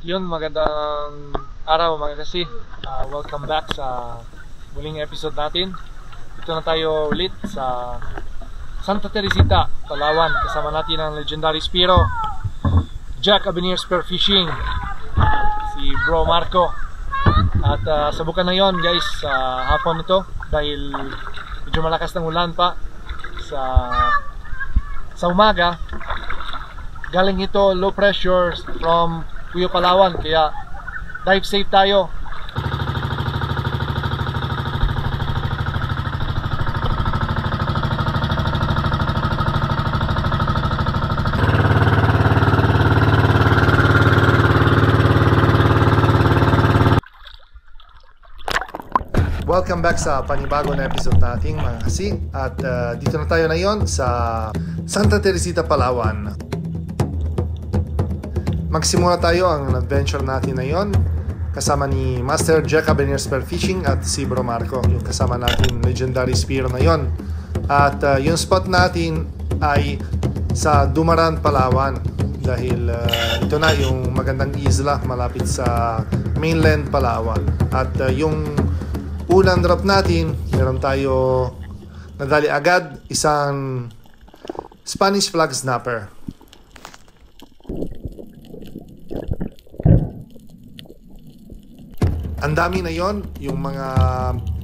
Yun, magandang araw mga kasi. Welcome back sa muling episode natin. Ito na tayo ulit sa Santa Teresita, Palawan. Kasama natin ang legendary Spiro, Jack Avenir Spearfishing, si Bro Marco. At sabukan na yon guys sa hapon ito dahil medyo malakas ng ulan pa sa umaga. Galing ito low pressure from Puyo, Palawan, kaya dive safe tayo. Welcome back sa panibagong na episode nating mga kasi. At dito na tayo ngayon sa Santa Teresita, Palawan. Magsimula tayo ang adventure natin ngayon kasama ni Master Jack Avenir Spearfishing at si Bro Marco, yung kasama natin legendary Spiro na yon. At yung spot natin ay sa Dumaran, Palawan, dahil ito na yung magandang isla malapit sa mainland Palawan. At yung unang drop natin, meron tayo nadali agad isang Spanish flag snapper. Ang dami na yon, yung mga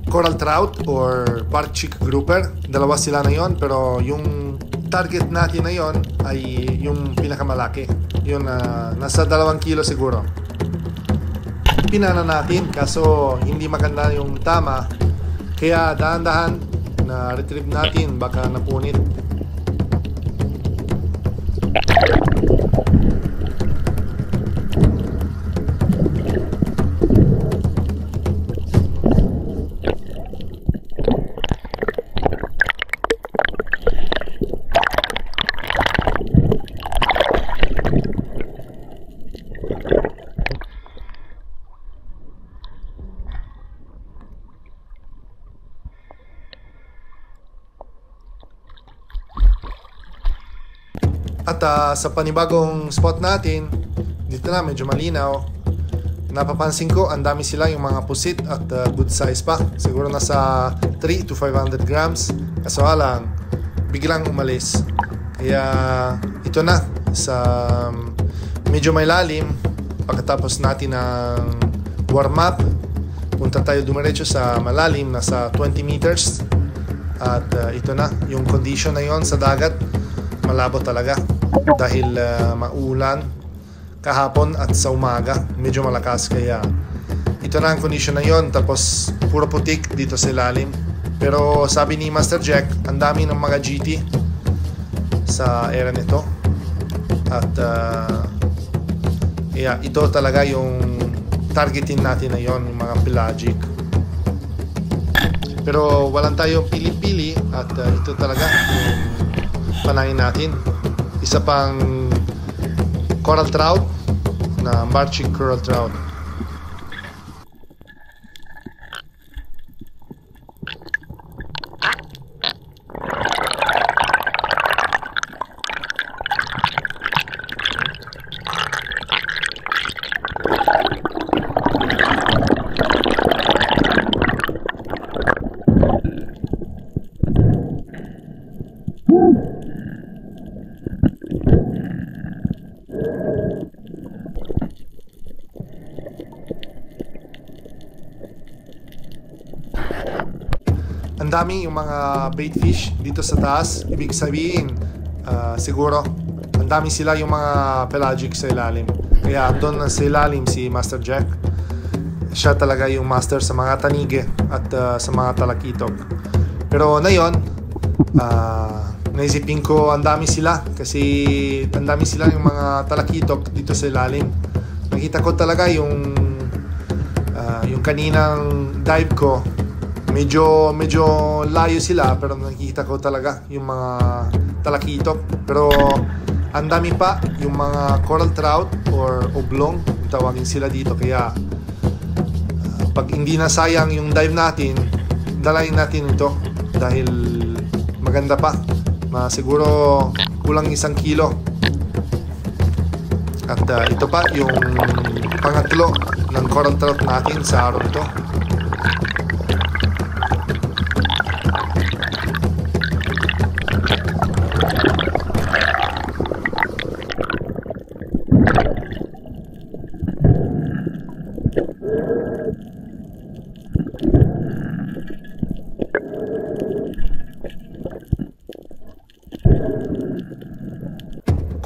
coral trout or bark chick grouper. Dalawa sila na yon, pero yung target natin na yon ay yung pinakamalaki. Yun nasa 2 kilo siguro. Pinana natin kaso hindi maganda yung tama, kaya dahan-dahan na retrieve natin, baka napunit. At sa panibagong spot natin, dito na medyo malinaw. Napapansin ko, ang dami sila yung mga pusit at good size pa. Siguro nasa 3 to 500 grams. Kaso lang, biglang umalis. Kaya ito na, sa medyo may lalim. Pagkatapos natin ng warm up, punta tayo dumiretso sa malalim, nasa 20 meters. At ito na, yung condition na yon sa dagat, malabo talaga. Dahil maulan kahapon at sa umaga medyo malakas, kaya ito na ang condition na yon. Tapos puro putik dito sa ilalim, pero sabi ni Master Jack, ang dami ng mga GT sa area nito. At ito talaga yung targetin natin na yon, yung mga pelagic. Pero walang tayong pili-pili at ito talaga yung panahin natin. Isa pang coral trout na bark chick coral trout. Ang dami yung mga bait fish dito sa taas. Ibig sabihin, siguro ang dami sila yung mga pelagic sa ilalim. Kaya doon sa ilalim si Master Jack. Siya talaga yung master sa mga tanige at sa mga talakitok. Pero ngayon, naisipin ko ang dami sila, kasi ang dami sila yung mga talakitok dito sa ilalim. Nakita ko talaga yung kaninang dive ko, medyo layo sila, pero nakikita ko talaga yung mga talakitok. Pero ang dami pa yung mga coral trout or oblong, tawagin sila dito. Kaya pag hindi nasayang yung dive natin, dalayin natin ito dahil maganda pa. Siguro kulang 1 kilo. At ito pa yung pangatlo ng coral trout natin sa araw ito.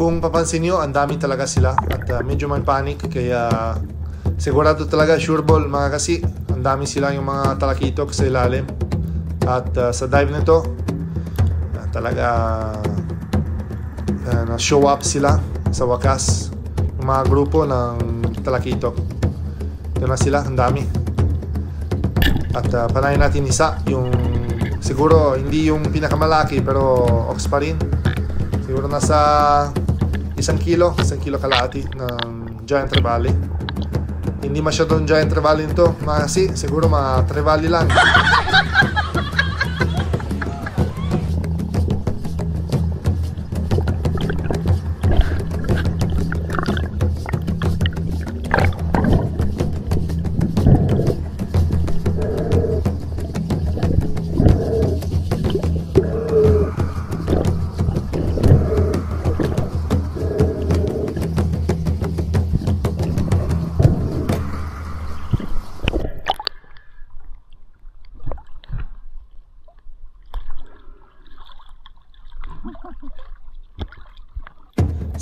Kung papansin nyo, ang dami talaga sila at medyo may panic, kaya sigurado talaga, sure ball mga kasi, ang dami sila yung mga talakitok sa ilalim. At sa dive nito, talaga na-show up sila sa wakas, yung mga grupo ng talakitok. Ito na sila, ang dami. At panayin natin isa, yung siguro hindi yung pinakamalaki pero ox pa rin. Siguro nasa 1 kilo kalahati ng giant trevally. Hindi masyadong giant trevally nito, kasi siguro mga trevally lang.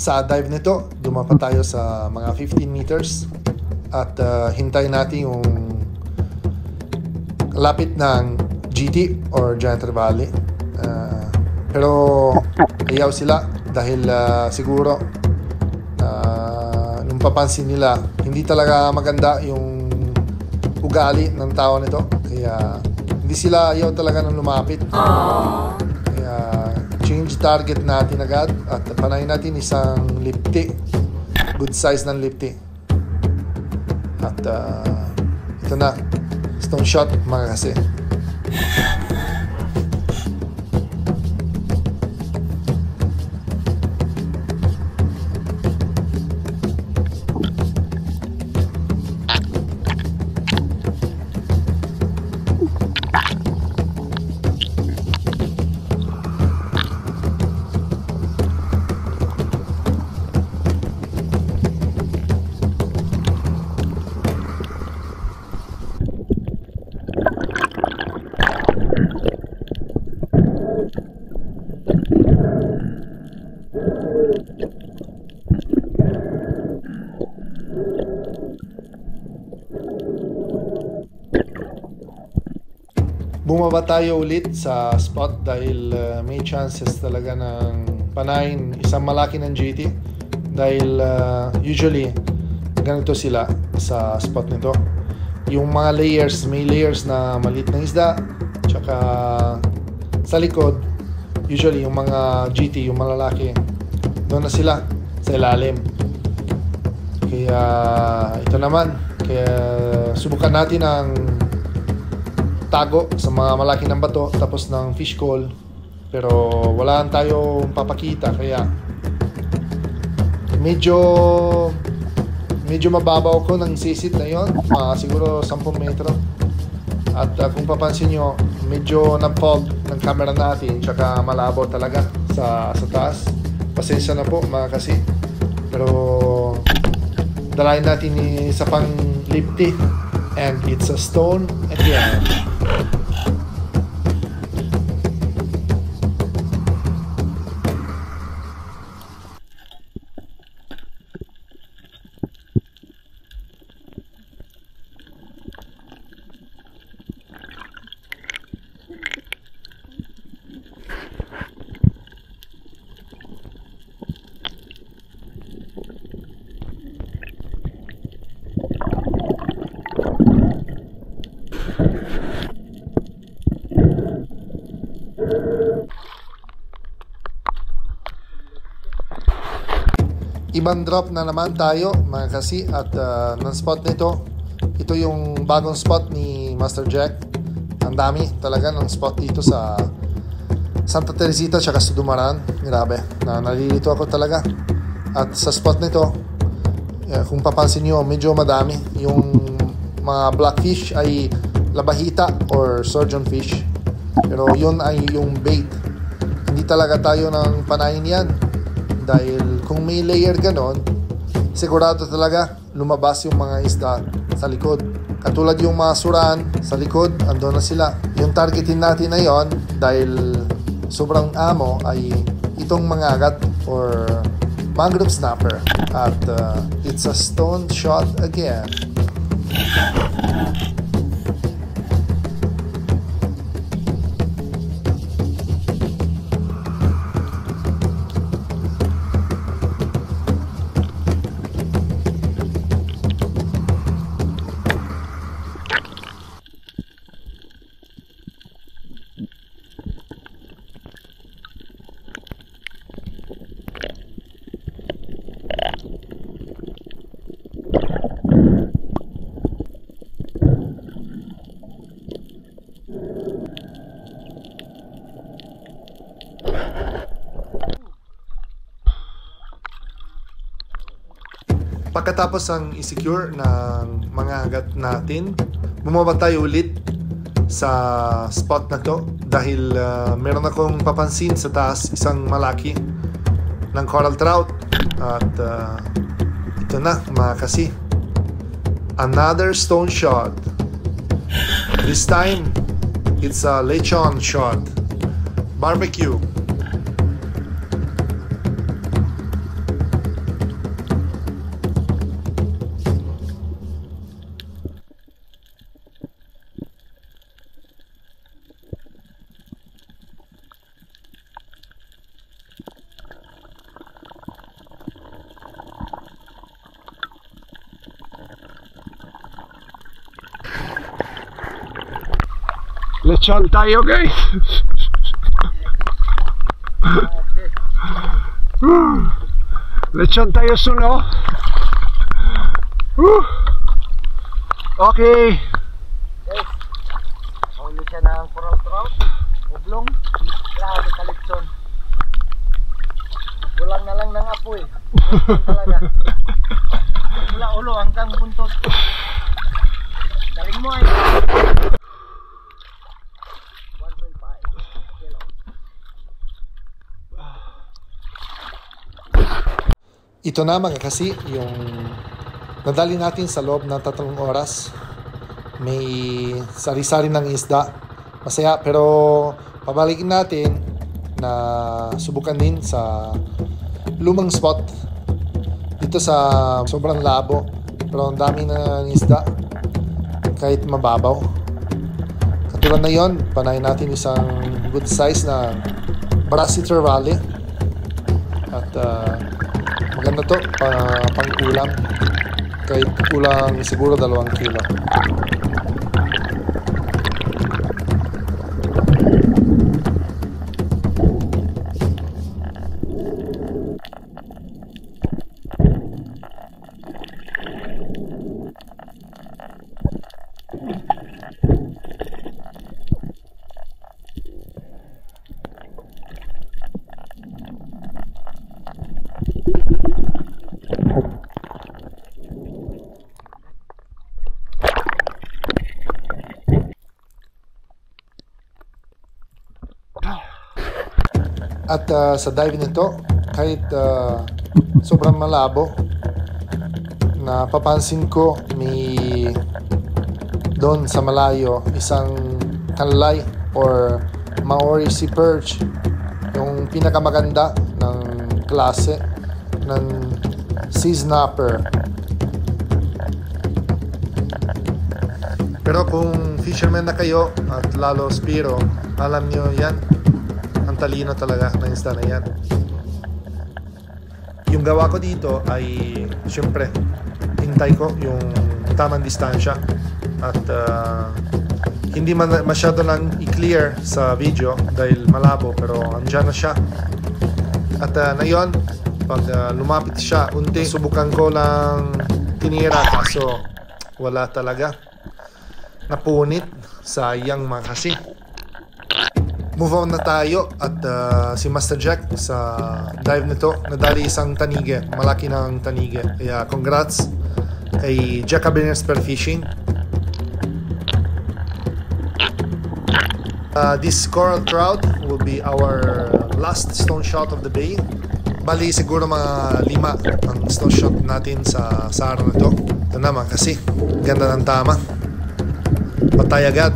Sa dive nito, dumapa tayo sa mga 15 meters at hintay natin yung lapit ng GT or giant trevally. Pero ayaw sila dahil siguro nung papansin nila, hindi talaga maganda yung ugali ng tao nito, kaya hindi sila ayaw talaga nang lumapit. Change target natin agad at panayin natin isang lipti, good size ng lipti. At ito na, stone shot mga kasi. Bumaba tayo ulit sa spot dahil may chances talaga ng panayin isang malaki ng GT dahil usually ganito sila sa spot nito. Yung mga layers, may layers na maliit na isda, tsaka sa likod usually yung mga GT, yung malalaki, doon na sila sa ilalim. Kaya ito naman, kaya subukan natin ang tago sa mga malaki ng bato tapos ng fish call, pero wala tayong papakita, kaya medyo mababaw ko ng sisit na yon, siguro 10 metro. At kung papansin nyo, medyo nag-fog ng camera natin, tsaka malabo talaga sa taas. Pasensya na po mga kasi, pero dalayan natin sa pang lipti, and it's a stone again. Ibang drop na naman tayo mga kasi, at ng spot nito, ito yung bagong spot ni Master Jack. Ang dami talaga ng spot dito sa Santa Teresita tsaka sa Dumaran. Grabe, nalilito ako talaga. At sa spot nito, kung papansin nyo, medyo madami. Yung mga blackfish ay labahita or surgeonfish. Pero yun ay yung bait. Hindi talaga tayo ng panayin yan. Dahil kung may layer ganon, sigurado talaga lumabas yung mga isda sa likod. Katulad yung mga suran sa likod, andun na sila. Yung targetin natin na yon, dahil sobrang amo, ay itong mangagat or mangrove snapper. At it's a stone shot again. Pagkatapos ang i-secure ng mga agat natin, bumaba tayo ulit sa spot na to dahil meron akong papansin sa taas isang malaki ng coral trout. At ito na mga kasi, another stone shot. This time it's a lechon shot, barbecue. Lechon tayo guys. Lechon tayo suno. Okay. Guys, huli siya ng coral trout, ublong, grabe ka lechon. Kulang na lang ng apoy. Lechon talaga. Mula ulo hanggang buntot. Galing mo ay. 1.5 kilo. Ito na mga kasi yung nadali natin sa loob ng 3 oras. May sari-sari ng isda. Masaya, pero pabalikin natin na subukan din sa lumang spot dito sa sobrang labo, pero ang dami na isda kahit mababaw. Katulad na yon, panayin natin isang good size na Brasiter Valley. At maganda to pang ulam, kahit kulang siguro 2 kilo. At sa dive nito, kahit sobrang malabo, napapansin ko may doon sa malayo isang kanlay or Maori sea perch, yung pinakamaganda ng klase ng sea snapper. Pero kung fisherman na kayo at lalo Spiro, alam nyo yan, ang talino talaga ng isda na yan. Yung gawa ko dito ay syempre hintay ko yung tamang distansya at hindi man masyado lang i-clear sa video dahil malabo, pero andyan na siya. At na yun, pag lumapit siya unti, subukan ko lang tinira, kaso wala talaga, napunit, sayang mga kasi. move on na tayo at si Master Jack sa dive nito nadali isang tanige, malaki ng tanige, kaya congrats kay Jack Habanero Spearfishing. This coral trout will be our last stone shot of the day. Bali siguro mga 5 ang stone shot natin sa araw na to. Ito naman kasi ganda ng tama, patay agad.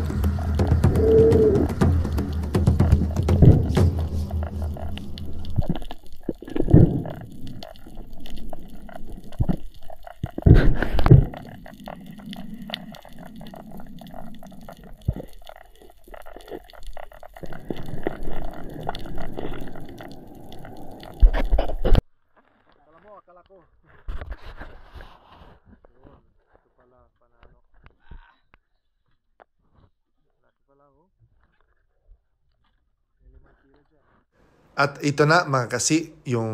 At ito na mga kasi yung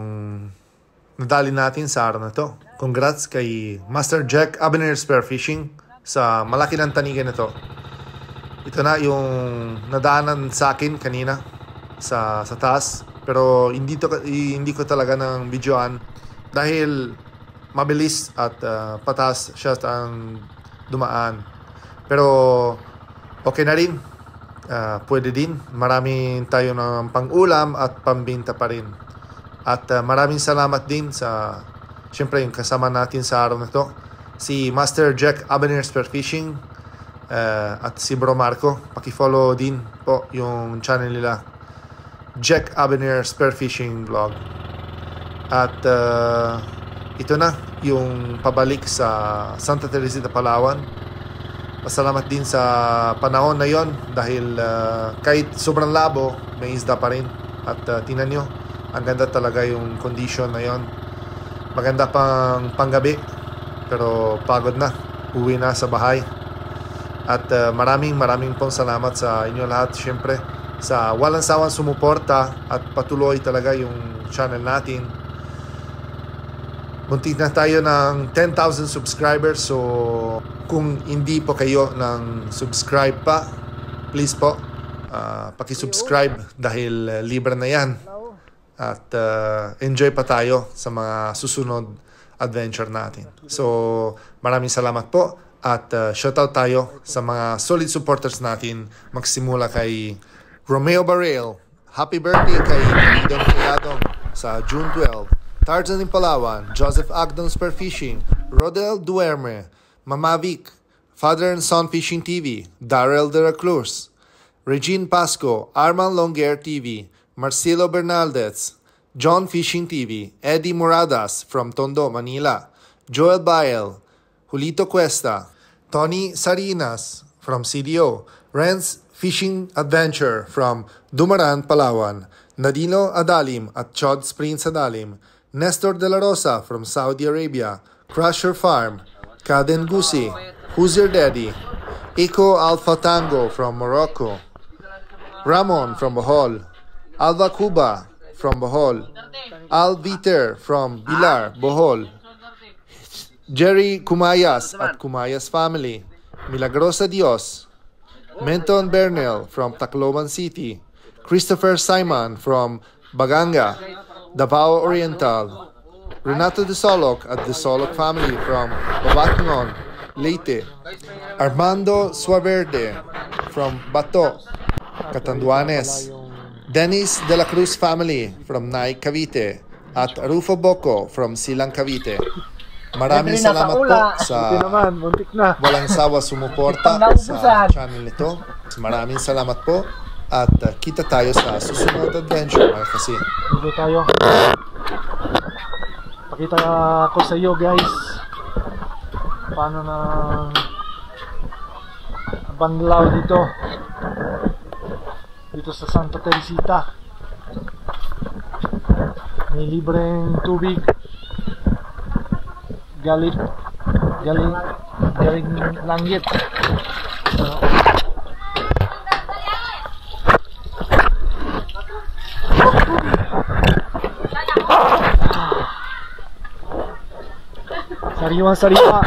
nadali natin sa araw na to. Congrats kay Master Jack Habanero Spearfishing sa malaki ng tanigan na to. Ito na yung nadaanan sa akin kanina sa taas, pero hindi ko talaga ng videoan dahil mabilis at patas siya ang dumaan. Pero okay na rin. Pwede din. Marami tayo ng pang-ulam at pambinta pa rin. At maraming salamat din sa syempre yung kasama natin sa araw na to, si Master Jack Habanero Spearfishing at si Bro Marco. Paki-follow din po yung channel nila, Jack Habanero Spearfishing Vlog. At ito na yung pabalik sa Santa Teresita, Palawan. Pasalamat din sa panahon na yon dahil kahit sobrang labo, may isda pa rin. At tingnan nyo, ang ganda talaga yung condition na yon. Maganda pang panggabi, pero pagod na, uwi na sa bahay. At maraming pong salamat sa inyo lahat, syempre, sa walang sawang sumuporta at patuloy talaga yung channel natin. Muntik na tayo ng 10,000 subscribers, so kung hindi po kayo ng subscribe pa, please po, paki-subscribe dahil libre na yan. At enjoy pa tayo sa mga susunod adventure natin. So, maraming salamat po at shoutout tayo sa mga solid supporters natin. Magsimula kay Romeo Barrel, happy birthday kay Idon Kayadong sa June 12. Tarzan in Palawan, Joseph Agdon Spearfishing, Rodel Duerme, Mama Vic, Father and Son Fishing TV, Darrell de la Cruz, Regine Pasco, Arman Longuer TV, Marcelo Bernaldez, John Fishing TV, Eddie Moradas from Tondo, Manila, Joel Bael, Julito Cuesta, Tony Sarinas from CDO, Renz Fishing Adventure from Dumaran, Palawan, Nadino Adalim at Chod Springs Adalim, Nestor De La Rosa from Saudi Arabia, Crusher Farm, Kaden Gusi, Who's Your Daddy, Iko Alpha Tango from Morocco, Ramon from Bohol, Alva Cuba from Bohol, Al Viter from Bilar, Bohol, Jerry Kumayas at Kumayas Family, Milagrosa Dios, Menton Bernal from Tacloban City, Christopher Simon from Baganga, Davao Oriental, Renato De Solok at De Solok family from Babacangon, Leyte, Armando Suaverde from Bato, Catanduanes, Dennis De La Cruz family from Naik, Cavite, at Rufo Boco from Silang, Cavite. Maraming salamat po sa walang sawa sumuporta sa channel nito. Maraming salamat po. At kita tayo sa susunod adventure mga kasi. Dito tayo. Pakita ko sa iyo guys paano na banlaw dito sa Santa Teresita. May libreng tubig galing langit. Sariwa